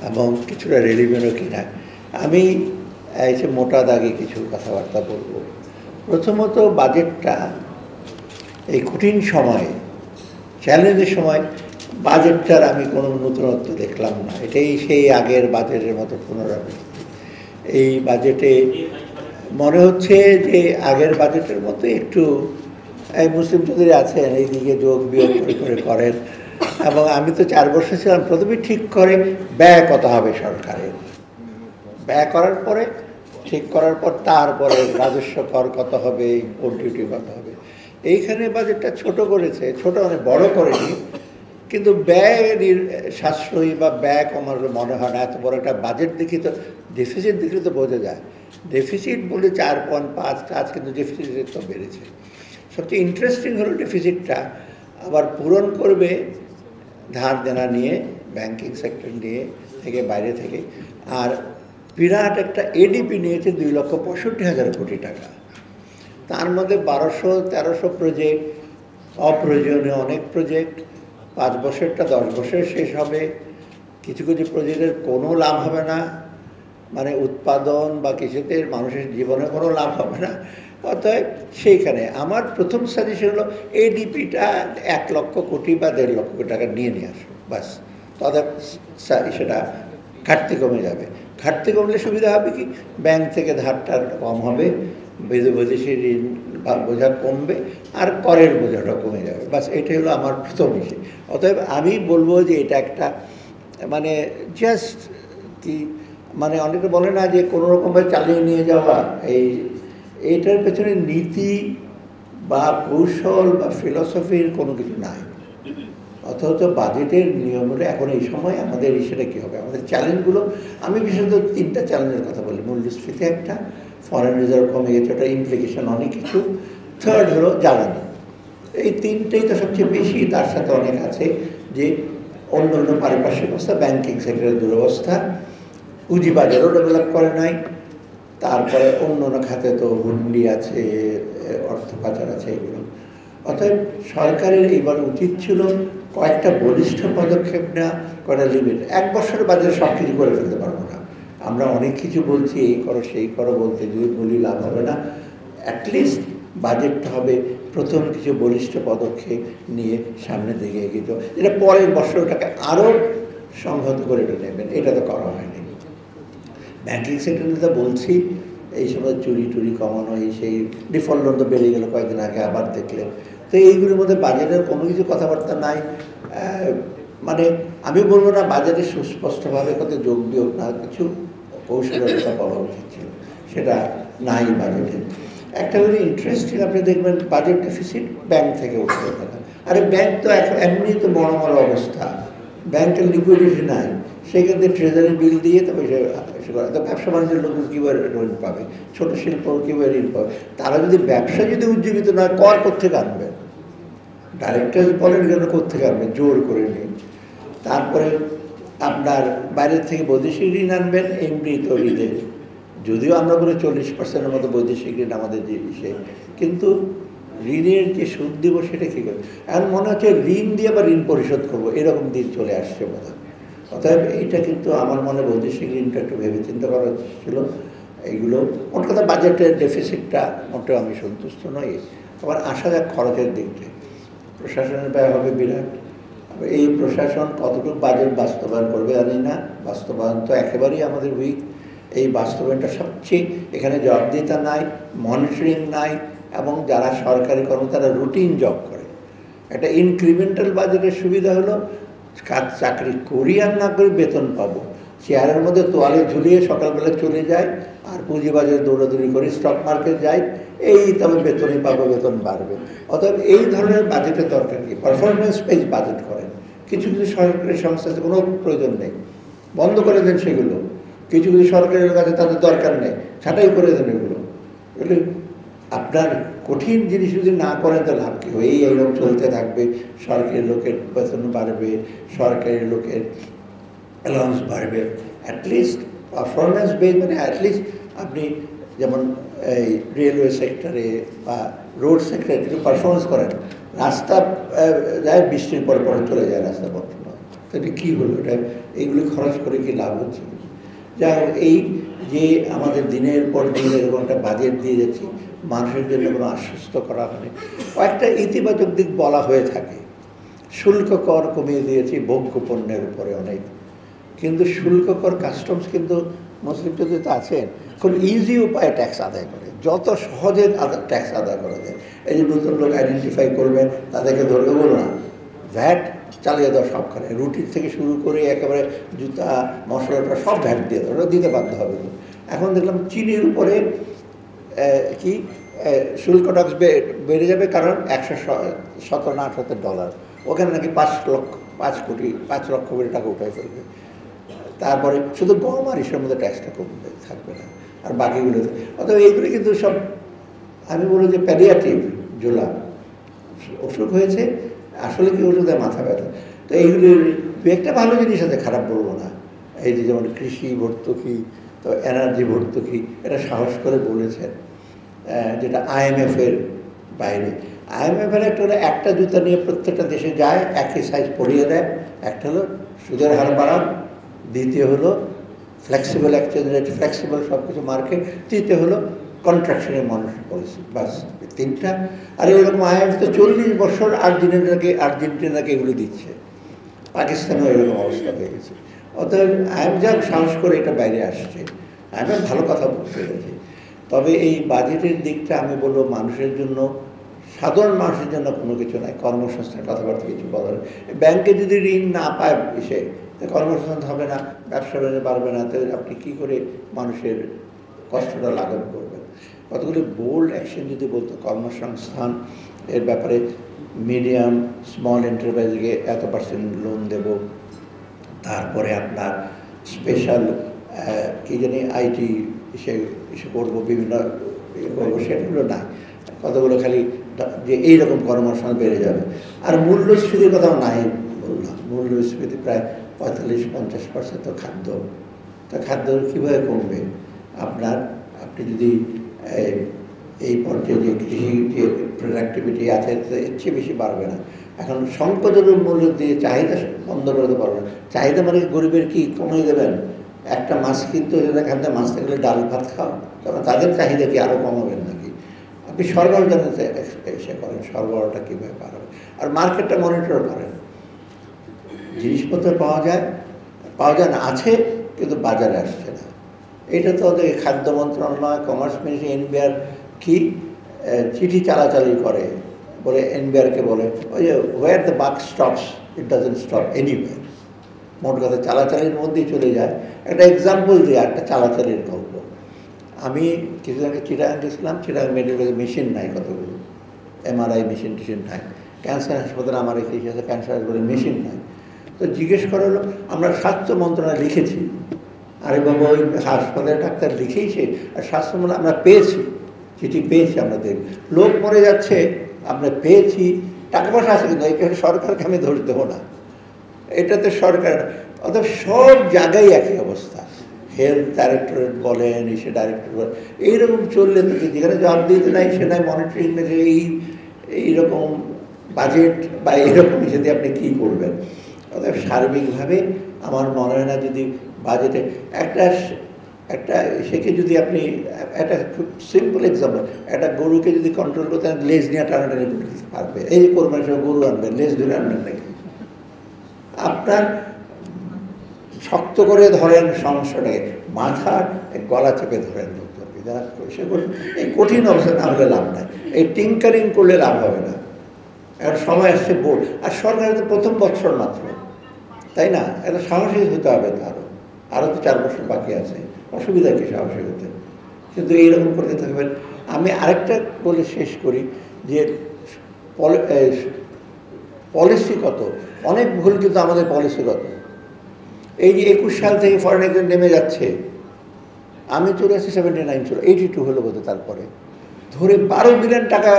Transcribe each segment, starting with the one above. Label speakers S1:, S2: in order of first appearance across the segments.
S1: এবং কিছুটা রেলিভেন্টও কিনা। আমি এই যে মোটা দাগে কিছু কথাবার্তা বলবো। প্রথমত বাজেটটা এই কঠিন সময়ে, চ্যালেঞ্জের সময় বাজেটটার আমি কোনো নতুনত্ব দেখলাম না। এটাই সেই আগের বাজেটের মতো পুনরাবৃত্তি। এই বাজেটে মনে হচ্ছে যে আগের বাজেটের মতো একটু এই মুসলিম চৌধুরী আছেন এইদিকে যোগ বিয়োগ করে করেন। এবং আমি তো 4 বছর ছিলাম, প্রথমে ঠিক করে ব্যয় কত হবে সরকারের, ব্যয় করার পরে ঠিক করার পর তারপরে রাজস্ব কর কত হবে, ইম্পোর্ট ডিউটি কত হবে। এইখানে বাজেটটা ছোট করেছে, ছোট মানে বড় করেনি, কিন্তু ব্যয় সাশ্রয়ী বা ব্যয় কমার মনে হয় না। এত বড় একটা বাজেট দেখি তো, ডেফিসিট দেখলে তো বোঝা যায়। ডেফিসিট বলে 4.5 কাজ, কিন্তু ডেফিসিট তো বেড়েছে। সবচেয়ে ইন্টারেস্টিং হলো ডেফিসিটটা আবার পূরণ করবে ধার দেনা নিয়ে, ব্যাংকিং সেক্টর নিয়ে থেকে, বাইরে থেকে। আর বিরাট একটা এডিপি নিয়েছে 2,65,000 কোটি টাকা। তার মধ্যে 1200-1300 প্রজেক্ট, অপ্রয়োজনীয় অনেক প্রজেক্ট। 5 বছরটা 10 বছর শেষ হবে। কিছু কিছু প্রজেক্টের কোনো লাভ হবে না, মানে উৎপাদন বা কিছুতে মানুষের জীবনে কোনো লাভ হবে না। অতএব সেইখানে আমার প্রথম সাজেশন হলো এডিপিটা 1 লক্ষ কোটি বা 1.5 লক্ষ কোটি টাকা নিয়ে আসো, বাস। তাদের সেটা ঘাটতি কমে যাবে। ঘাটতি কমলে সুবিধা হবে কি, ব্যাংক থেকে ধারটা কম হবে, বৈদেশিক ঋণ বা বোঝা কমবে, আর করের বোঝাটা কমে যাবে। বাস এটাই হলো আমার প্রথম বিষয়। অতএব আমি বলবো যে এটা একটা মানে জাস্ট কি, মানে অনেকে বলে না যে কোনো রকমভাবে চালিয়ে নিয়ে যাওয়া, এইটার পেছনে নীতি বা কৌশল বা ফিলসফির কোনো কিছু নাই। অথচ বাজেটের নিয়ম হলে এখন এই সময় আমাদের সেটা কী হবে, আমাদের চ্যালেঞ্জগুলো, আমি বিশেষত 3টা চ্যালেঞ্জের কথা বলি। মূল্যস্ফীতি একটা, ফরেন রিজার্ভ কমে গেছে, ওটা ইমপ্লিকেশন অনেক কিছু। থার্ড হলো জ্বালানি। এই 3টেই তো সবচেয়ে বেশি, তার সাথে অনেক আছে যে অন্য অন্য পারিপার্শ্বিক অবস্থা, ব্যাংকিং সেক্টরের দুরবস্থা, পুঁজিবাজারও ডেভেলপ করে নাই। তারপরে অন্য অন্য খাতে তো হুন্ডি আছে, অর্থ পাচার আছে, এগুলো। অতএব সরকারের এইবার উচিত ছিল কয়েকটা বলিষ্ঠ পদক্ষেপ নেওয়া, কয়েকটা লিমিট। 1 বছরের বাজারে সব কিছু করে ফেলতে পারবো না আমরা। অনেক কিছু বলছি, এই করো সেই করো বলতে যদি বলি লাভ হবে না। অ্যাটলিস্ট বাজেটটা হবে প্রথম কিছু বলিষ্ঠ পদক্ষেপ নিয়ে সামনের দিকে এগিয়ে যাও, যেটা পরের বছরটাকে আরও সংহত করে নেবেন। এটা তো করা হয়নি। ব্যাংকিং সেক্টরে তো বলছি, এই সময় চুরি টুরি কমানো, এই সেই ডিফল্ট লোন তো বেড়ে গেল কয়েকদিন আগে, আবার দেখলেন। তো এইগুলোর মধ্যে বাজেটের কোনো কিছু কথাবার্তা নাই। মানে আমি বলবো না বাজেটে সুস্পষ্টভাবে কত যোগ বিয়োগ না, কিছু কৌশলের কথা বলা উচিত ছিল, সেটা নাই বাজেটে। একটা ভেরি ইন্টারেস্টিং, আপনি দেখবেন বাজেট ডেফিসিট ব্যাংক থেকে উঠতে থাকে। আরে ব্যাংক তো এখন এমনি তো বড় বড় অবস্থা, ব্যাংকের লিকুইডিটি নাই, সেক্ষেত্রে ট্রেজারি বিল দিয়ে তবে তো ব্যবসা বাণিজ্যের লোক কীভাবে ঋণ পাবে, ছোটো শিল্প কীভাবে ঋণ পাবে। তারা যদি ব্যবসা যদি উজ্জীবিত নয়, কর কোত্থেকে আনবেন? ডাইরেক্টর বলেন এগুলো কোত্থেকে আনবেন, জোর করে নিন। তারপরে আপনার বাইরের থেকে বৈদেশিক ঋণ আনবেন, এমনি তো ঋণের, যদিও আমরা বলে 40%-এর মতো বৈদেশিক ঋণ আমাদের যে বিষয়, কিন্তু ঋণের যে সুদ দিব সেটা কী করবে? এখন মনে হচ্ছে ঋণ দিয়ে বা ঋণ পরিশোধ করবো, এরকম দিন চলে আসছে বোধ হয়। অতএব এইটা কিন্তু আমার মনে বৈদেশিক ঋণটা একটু ভেবে চিন্তা করা ছিল। এইগুলো মোট কথা বাজেটের ডেফিসিটটা মোটেও আমি সন্তুষ্ট নই। আবার আসা যাক খরচের দিকটা, প্রশাসনের ব্যয় হবে বিরাট। এই প্রশাসন কতটুকু বাজেট বাস্তবায়ন করবে জানি না। বাস্তবায়ন তো একেবারেই আমাদের উইক। এই বাস্তবায়নটা সবচেয়ে, এখানে জবাবদিহিতা নাই, মনিটরিং নাই, এবং যারা সরকারি কর্মচারীরা রুটিন জব করে। একটা ইনক্রিমেন্টাল বাজেটের সুবিধা হলো কাজ চাকরি করি আর না করি বেতন পাবো, চেয়ারের মধ্যে তোয়ালে ঝুলিয়ে সকালবেলা চলে যায়, আর পুঁজিবাজারে দৌড়াদৌড়ি করি, স্টক মার্কেট যাই, এই তবে বেতনই পাবো, বেতন বাড়বে। অতএব এই ধরনের বাজেটের দরকার কি? পারফরমেন্স বেস বাজেট করেন। কিছু কিছু সরকারি সংস্থাতে কোনো প্রয়োজন নেই, বন্ধ করে দেন সেগুলো। কিছু কিছু সরকারের কাছে তাদের দরকার নেই, ছাঁটাই করে দেন এগুলো। এগুলো আপনার কঠিন জিনিস যদি না করেন তো লাভ কী হবে? এইরকম চলতে থাকবে, সরকারি লোকের বেতন বাড়বে, সরকারি লোকের অ্যালাউন্স বাড়বে। অ্যাটলিস্ট পারফরমেন্স বেস, মানে অ্যাটলিস্ট আপনি যেমন এই রেলওয়ে সেক্টরে বা রোড সেক্টরে কিছু পারফরমেন্স করেন। রাস্তা যায়, বৃষ্টির পরে পরে চলে যায় রাস্তা বন্ধ, তাহলে কী হলো? এটা এইগুলি খরচ করে কি লাভ হচ্ছে? যাই হোক, এই যে আমাদের দিনের পর দিন এরকম একটা বাজেট দিয়ে যাচ্ছি, মানুষের জন্য কোনো আশ্বস্ত করা হয়নি। কয়েকটা ইতিবাচক দিক বলা হয়ে থাকে। শুল্ক কর কমিয়ে দিয়েছি ভোগ্য পণ্যের উপরে অনেক, কিন্তু শুল্ক কর কাস্টমস কিন্তু মুসলিম যদি তো আছেন খুব ইজি উপায়ে ট্যাক্স আদায় করে, যত সহজে ট্যাক্স আদায় করা যায়। এই যে নতুন লোক আইডেন্টিফাই করবেন, তাদেরকে ধরবে বলো না, ভ্যাট চালিয়ে দেওয়া সবখানে, রুটির থেকে শুরু করে একেবারে জুতা মশলাটা সব ভ্যাট দিয়ে দেওয়া, ওটা দিতে বাধ্য হবে। এখন দেখলাম চিনির উপরে কি শুল্ক ট্যাক্স বেড়ে যাবে, কারণ $117-18 ওখানে নাকি 5 কোটি টাকা উঠাই ফেলবে। তারপরে শুধু গম আর ইসের মধ্যে ট্যাক্সটা কমবে, থাকবে না, আর বাকিগুলোতে। অথবা এইগুলো কিন্তু সব আমি বলি যে প্যালিয়েটিভ জোলা, অসুখ হয়েছে, আসলে কি ওষুধে মাথা ব্যথা। তো এইগুলি একটা ভালো জিনিস আছে, খারাপ বলবো না। এই যে যেমন কৃষি ভর্তুকি, তো এনার্জি ভর্তুকি, এটা সাহস করে বলেছেন, যেটা IMF-এর বাইরে। IMF-এর একটা হলো একটা জুতা নিয়ে প্রত্যেকটা দেশে যায়, একই সাইজ পরিয়ে দেয়। একটা হলো সুদের হার বাড়ান, দ্বিতীয় হলো ফ্লেক্সিবল এক্সচেঞ্জ রেট, ফ্লেক্সিবল সব কিছু মার্কেট, তৃতীয় হলো কন্ট্রাকশনের মনিটারি পলিসি, বাস তিনটা। আর এরকম IMF তো 40 বছর আর্জেন্টিনাকে এগুলো দিচ্ছে। পাকিস্তানেও এরকম অবস্থা হয়ে গেছে। অতএব IMF যা সাহস করে এটা বাইরে আসছে, IMF ভালো কথা বলতে পেরেছে। তবে এই বাজেটের দিকটা আমি বলবো মানুষের জন্য, সাধারণ মানুষের জন্য কোনো কিছু নাই। কর্মসংস্থান কথাবার্তা কিছু বলার, ব্যাংকে যদি ঋণ না পায় এসে, কর্মসংস্থান হবে না, ব্যবসা বাণিজ্য বাড়বে না, তো আপনি কী করে মানুষের কষ্টটা লাঘব করবেন? কতগুলি বোল্ড অ্যাকশন যদি বলতো, কর্মসংস্থান এর ব্যাপারে মিডিয়াম স্মল এন্টারপ্রাইজকে এত% লোন দেব, তারপরে আপনার স্পেশাল কী জানি আইটি এসে করবো, বিভিন্ন করবো, সেগুলো নাই। কতগুলো খালি যে এইরকম কর্মসংস্থান বেড়ে যাবে। আর মূল্যস্ফীতির কথাও নাই বললাম, মূল্যস্ফীতি প্রায় 45-50% তো খাদ্য। তা খাদ্য কীভাবে কমবে? আপনি যদি এই পর্যায়ে যে কৃষি যে প্রোডাক্টিভিটি আছে এর চেয়ে বেশি বাড়বে না। এখন সংকোচনের মূল্য দিয়ে চাহিদা বন্ধ করতে পারবেন। চাহিদা মানে গরিবের কি কমিয়ে দেবেন? একটা মাছ কিন্তু খাদ্য, মাছ থাকলে ডাল ভাত খাও, তখন তাদের চাহিদা কি আরও কমাবেন নাকি? আপনি সরবরাহ জানাতে এসে করেন, সরবরাহটা কীভাবে বাড়াবেন, আর মার্কেটটা মনিটর করেন। জিনিসপত্র পাওয়া যায় না, আছে কিন্তু বাজারে আসছে না। এটা তো ওদের খাদ্য মন্ত্রণালয়, কমার্স মিনিস্ট্রি, NBR কি চিঠি চালাচালি করে, বলে NBR-কে বলে ওই যে হোয়ার দ্য বাক stops it doesn't stop anywhere. মোট কথা চালাচালির মধ্যেই চলে যায়। একটা এক্সাম্পল দিয়ে একটা চালাচালির গল্প। আমি কিছুদিন আগে চিটাগাং গেছিলাম, চিটাগাং মেডিকেল মেশিন নাই, কতগুলো MRI মেশিন নাই। ক্যান্সার হাসপাতালে আমার এখানে আছে, ক্যান্সার হাসপাতালে মেশিন নাই। তো জিজ্ঞেস করা হলো, আমরা স্বাস্থ্য মন্ত্রণালয় লিখেছি। আরে বাবা, ওই হাসপাতালের ডাক্তার লিখেইছে, আর স্বাস্থ্য মন্ত্রণালয় আমরা পেয়েছি, চিঠি পেয়েছি, আমরা দেখি লোক মরে যাচ্ছে, আমরা পেয়েছি, টাকা পয়সা আছে, কিন্তু এখানে সরকারকে আমি দোষ দেবো না, এটাতে সরকার। অর্থাৎ সব জায়গায় একই অবস্থা। হেলথ ডাইরেক্টরেট বলেন, এসে ডাইরেক্টর বলেন, এইরকম চললে তো যেখানে জবাব দিতে নাই সেখানে মনিটরিং নেই। এইরকম বাজেট বা এইরকম হিসেবে আপনি কী করবেন? অর্থাৎ সার্বিকভাবে আমার মনে হয় না, যদি বাজেটে একটা সেকে যদি আপনি একটা খুব সিম্পল এক্সাম্পল, একটা গরুকে যদি কন্ট্রোল করতে লেজ নিয়ে টানাটানি করতে পারবে, এই যে কোরবানির সময় গরু আনবেন, লেজ ধরে আনবেন নাকি? আপনার শক্ত করে ধরেন সমস্যাটাকে, মাথার গলা চেপে ধরেন লোকজনকে, যারা সে এই কঠিন অবস্থা না হলে লাভ নাই, এই টিঙ্কারিং করলে লাভ হবে না। এখন সময় আসছে বোর্ড, আর সরকারের তো প্রথম বছর মাত্র, তাই না? এটা সাহসী হতে হবে, তো আরও তো 4 বছর বাকি আছে, অসুবিধা কি সাহসী হতে? কিন্তু এইরকম করতে থাকবেন। আমি আরেকটা বলে শেষ করি যে পলিসিগত অনেক ভুল, কিন্তু আমাদের পলিসিগত। এই যে 21 সাল থেকে ফরেন এক্সচেঞ্জ নেমে যাচ্ছে, আমি চলে আসছি 79 ছিল, 82 হলো বোধহয়, তারপরে ধরে 12 বিলিয়ন টাকা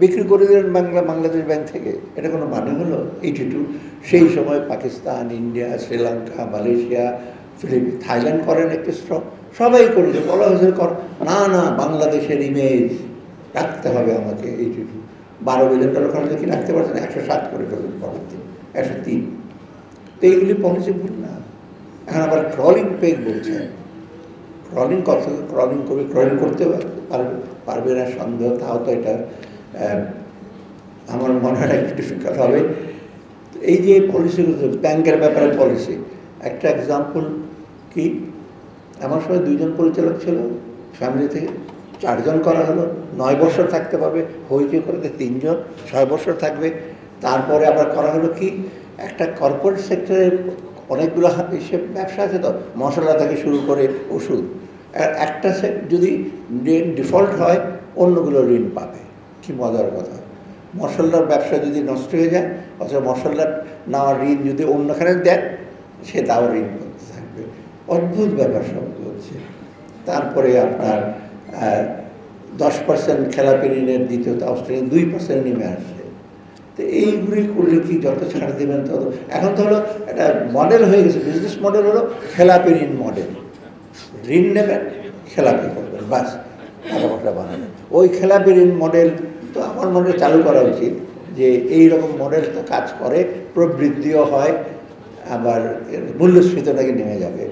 S1: বিক্রি করে দিলেন বাংলাদেশ ব্যাংক থেকে। এটা কোনো মানে হলো? 82 সেই সময় Pakistan, India, Sri Lanka, Malaysia, Philippines, Thailand করেন একটু স্ট্রং, সবাই করেছে, বলা হয়েছে কর না, বাংলাদেশের ইমেজ রাখতে হবে আমাকে। 82 12 বিলিয়ন ডলার খরচ কি রাখতে পারছেন? 107 করে ফেলবেন, পরের দিন 103। তো এইগুলি পলিসি ভুল না। এখন আবার ক্রলিং পেগ বলছেন, ক্রলিং কত ক্রলিং করবে, ক্রলিং করতে পারবে না সন্দেহ, তাও তো এটা আমার মনে হয় একটু ডিফিকাল্ট হবে। এই যে পলিসিগুলো, ব্যাংকের ব্যাপারে পলিসি, একটা এক্সাম্পল কি, আমার সময় 2 জন পরিচালক ছিল, ফ্যামিলি থেকে 4 জন করা হলো, 9 বছর থাকতে পারবে, হইচই করে 3 জন 6 বছর থাকবে। তারপরে আবার করা হলো কি, একটা কর্পোরেট সেক্টরে অনেকগুলো ব্যবসা আছে, তো মশলা থেকে শুরু করে ওষুধ, একটা যদি ডিফল্ট হয় অন্যগুলো ঋণ পাবে। কি মজার কথা, মশলার ব্যবসা যদি নষ্ট হয়ে যায়, অথবা মশলার নেওয়ার ঋণ যদি অন্যখানে দেয়, সে তাও ঋণ করতে থাকবে। অদ্ভুত ব্যাপার সব হচ্ছে। তারপরে আপনার 10% খেলাপি ঋণের দ্বিতীয়ত অস্ট্রেলিয়া 2% নেমে আসছে। তো এইগুলি করলে কি যত ছাড় দেবেন তত, এখন তো হলো একটা মডেল হয়ে গেছে, বিজনেস মডেল হলো খেলাপি ঋণ মডেল। ঋণ নেবেন, খেলাপি করবেন, বাস টাকাটা বানাবেন। ওই খেলাপি ঋণ মডেল তো আমার মনে চালু করা উচিত, যে এই রকম মডেল তো কাজ করে, প্রবৃদ্ধিও হয়, আবার মূল্যস্ফীতিটাকে নেমে যাবে।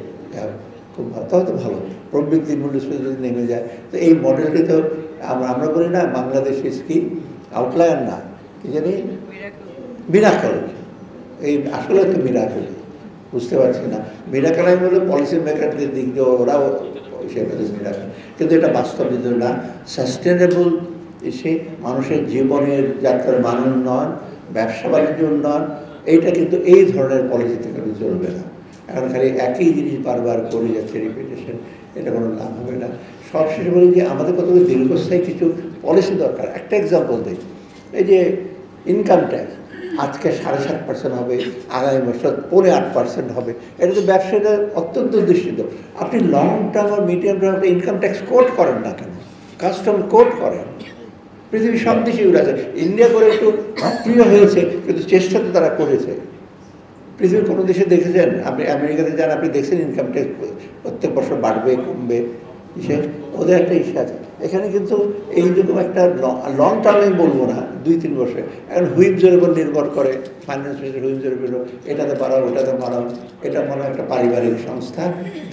S1: খুব ভালো, তাহলে তো ভালো, প্রবৃদ্ধি মূল্যস্ফীতি যদি নেমে যায়, তো এই মডেলটি তো আমরা বলি না বাংলাদেশের স্কিম আউটলায়ার না, কি জানি মিরাকল। এই আসলে তো মিরাকল, বুঝতে পারছি না। মিরাকল আমি বলে পলিসি মেকারদের দিক দিয়ে ওরাও হিসেবে মিরাকল, কিন্তু এটা বাস্তব না। সাস্টেনেবল এসে মানুষের জীবনের যাত্রার মান উন্নয়ন, ব্যবসা বাণিজ্য উন্নয়ন, এইটা কিন্তু এই ধরনের পলিসি থেকে চলবে না। এখন খালি একই জিনিস বারবার করে যাচ্ছে, রিপিটেশন, এটা কোনো লাভ হবে না। সবশেষে বলি যে আমাদের কতগুলো দীর্ঘস্থায়ী কিছু পলিসি দরকার। একটা এক্সাম্পল দিই, এই যে ইনকাম ট্যাক্স আজকে 7.5% হবে, আগামী বছর 8.5% হবে। এটা তো ব্যবসাটা অত্যন্ত দূষিত। আপনি লং টার্ম আর medium term income tax code করেন না কেন? কাস্টম কোড করেন। পৃথিবীর সব দেশে এগুলো আছে। ইন্ডিয়া করে একটু প্রিয় হয়েছে, কিন্তু চেষ্টা তো তারা করেছে। পৃথিবীর কোনো দেশে দেখেছেন, আপনি আমেরিকাতে যান, আপনি দেখছেন ইনকাম ট্যাক্স প্রত্যেক বছর বাড়বে কমবে, ওদের একটা ইস্যু আছে। এখানে কিন্তু এইরকম একটা লং টার্মে বলবো না, 2-3 বছর। এখন হুইপসের উপর নির্ভর করে, ফাইন্যান্স মিনিস্টার হুইপসের উপর, এটাতে বাড়াও ওটাতে বাড়াও, এটা মনে হয় একটা পারিবারিক সংস্থা,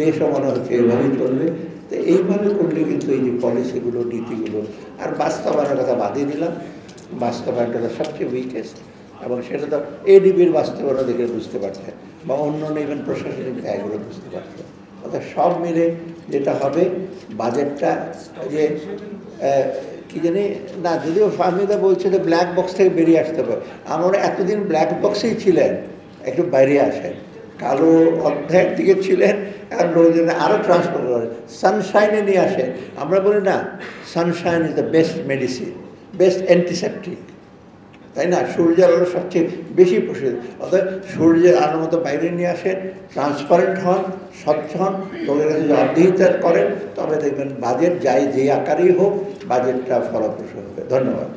S1: দেশও মনে হচ্ছে এইভাবেই চলবে। তো এইভাবে করলে কিন্তু এই যে পলিসিগুলো, নীতিগুলো, আর বাস্তবায়নের কথা বাদই দিলাম, বাস্তবায়নটা সবচেয়ে উইকেস্ট, এবং সেটা তো এডিবির বাস্তবতা দেখে বুঝতে পারছে, বা অন্য ইভেন প্রশাসনিক ব্যয়গুলো বুঝতে পারছে। অর্থাৎ সব মিলে যেটা হবে, বাজেটটা যে কী জানি না, যদিও ফাহমিদা বলছে যে ব্ল্যাক বক্স থেকে বেরিয়ে আসতে হবে। আমরা এতদিন ব্ল্যাক বক্সেই ছিলেন, একটু বাইরে আসেন, কালো অধ্যায়ের দিকে ছিলেন, এখন লোকজন আরও ট্রান্সফার করেন, সানশাইনে নিয়ে আসেন। আমরা বলি না, Sunshine is the best medicine, best antiseptic, তাই না? সূর্যের আলো সবচেয়ে বেশি প্রসিদ্ধ। অর্থাৎ সূর্যের আলোর মতো বাইরে নিয়ে আসেন, ট্রান্সপারেন্ট হন, স্বচ্ছ হন, লোকের কাছে জবাবদিহিতা করেন, তবে দেখবেন বাজেট যাই যে আকারেই হোক, বাজেটটা ফলপ্রসূ হবে। ধন্যবাদ।